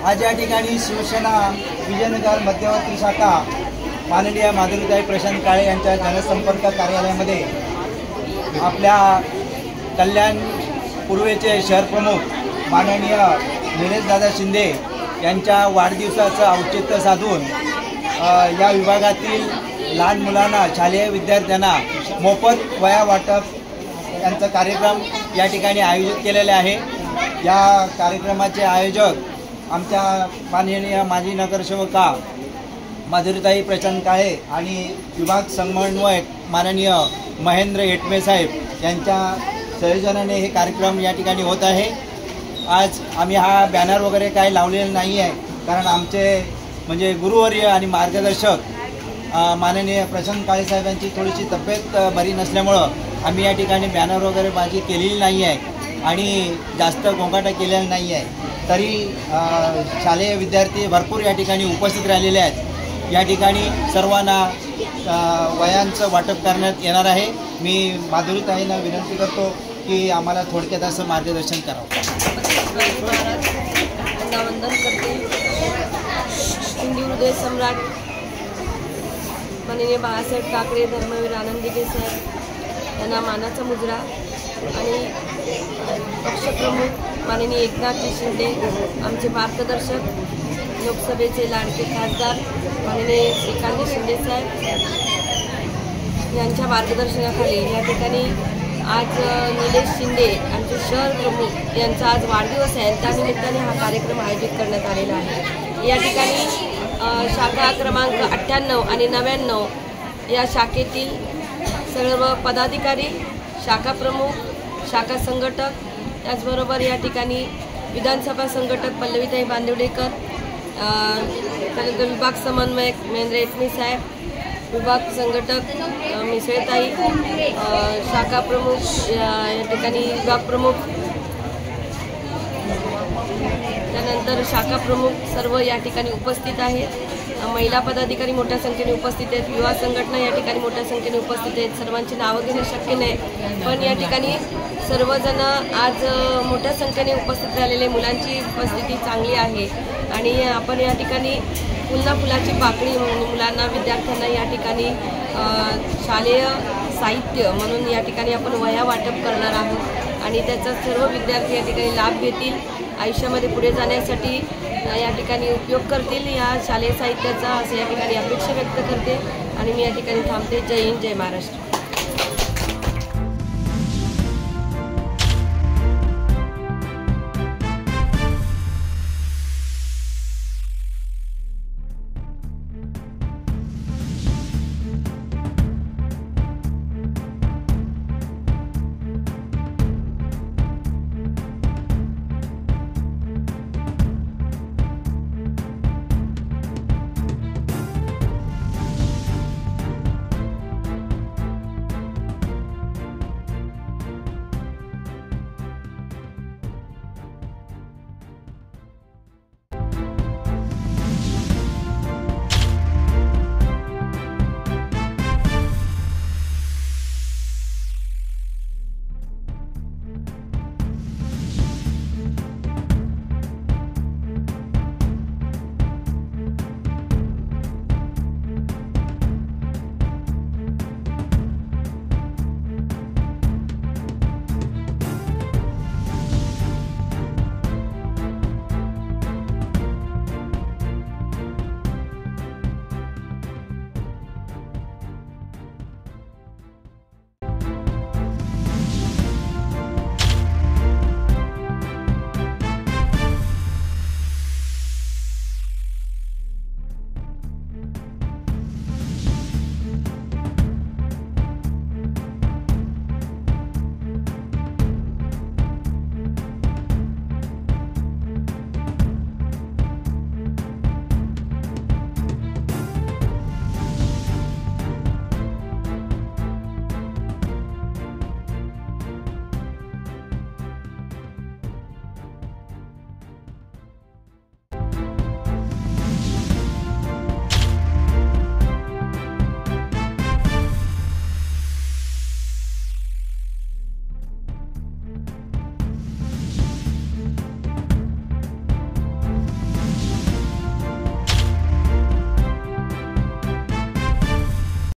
आज या ठिकाणी शिवसेना विजयनगर मध्यवर्ती शाखा माननीय माधुरीताई प्रशांत काळे यांच्या जनसंपर्क कार्यालयामध्ये आपल्या कल्याण पूर्वेचे शहर प्रमुख माननीय निलेशदादा शिंदे यांच्या वाढदिवसाचं औचित्य साधून या विभागातील लहान मुलांना, शालेय विद्यार्थ्यांना मोफत वह्या वाटप यांचा कार्यक्रम या ठिकाणी आयोजित केलेले आहे। या कार्यक्रमाचे आयोजक आमच्या माननीय माजी नगरसेवका माधुरीताई प्रशांत काळे आणि विभाग समन्वयक माननीय महेंद्र येटमे साहेब यांच्या संयोजनाने हे कार्यक्रम या ठिकाणी होत आहे। आज आम्ही हा बॅनर वगैरे काय लावलेला नाही आहे, कारण आमचे म्हणजे गुरुवर्य आणि मार्गदर्शक माननीय प्रशांत काळे साहेबांची थोडीशी तब्येत बरी नसल्यामुळं आम्ही या ठिकाणी बॅनर वगैरे बाजी केलेली नाही आहे आणि जास्त गोंगाटा केलेला नाही आहे। तरी शालेय विद्यार्थी भरपूर या ठिकाणी उपस्थित राहिलेले आहेत। या ठिकाणी सर्वांना वह्यांचं वाटप करण्यात येणार आहे। मी माधुरीताईंना विनंती करतो की आम्हाला थोडक्यात असं मार्गदर्शन करावं। वंदन करते। हिंदी हृदय सम्राट माननीय बाळासाहेब ठाकरे, धर्मवीर आनंदीगे साहेब यांना मानाचा मुजरा आणि पक्षप्रमुख माननीय एकनाथ शिंदे, आमचे मार्गदर्शक लोकसभेचे लाडके खासदार माननीय श्रीकांत शिंदे साहेब यांच्या मार्गदर्शनाखाली या ठिकाणी आज निलेश शिंदे आमचे शहर प्रमुख यांचा आज वाढदिवस आहे। त्यानिमित्ताने हा कार्यक्रम आयोजित करण्यात आलेला आहे। या ठिकाणी शाखा क्रमांक 98 आणि 99 या शाखेतील सर्व पदाधिकारी, शाखा प्रमुख, शाखा संघटक, त्याचबरोबर या ठिकाणी विधानसभा संघटक पल्लवीताई बांदिवडेकर, त्यानंतर विभाग समन्वयक महेंद्र येटमे साहेब, विभाग संघटक मिसळताई, शाखा प्रमुख या ठिकाणी विभाग प्रमुख, त्यानंतर शाखा प्रमुख सर्व या ठिकाणी उपस्थित आहेत। महिला पदाधिकारी मोठ्या संख्येने उपस्थित आहेत। युवा संघटना या ठिकाणी मोठ्या संख्येने उपस्थित आहेत। सर्वांची नावं घेणं शक्य नाही, पण या ठिकाणी सर्वजण आज मोठ्या संख्येने उपस्थित राहिलेले मुलांची उपस्थिती चांगली आहे आणि आपण या ठिकाणी पुन्हा फुलाची पाकळी म्हणून मुलांना, विद्यार्थ्यांना या ठिकाणी शालेय साहित्य म्हणून या ठिकाणी आपण वह्या वाटप करणार आहोत आणि त्याचा सर्व विद्यार्थी या ठिकाणी लाभ घेतील, आयुष्यामध्ये पुढे जाण्यासाठी या ठिकाणी उपयोग करतील या शालेय साहित्याचा, असं या ठिकाणी अपेक्षा व्यक्त करते आणि मी या ठिकाणी थांबते। जय हिंद, जय महाराष्ट्र।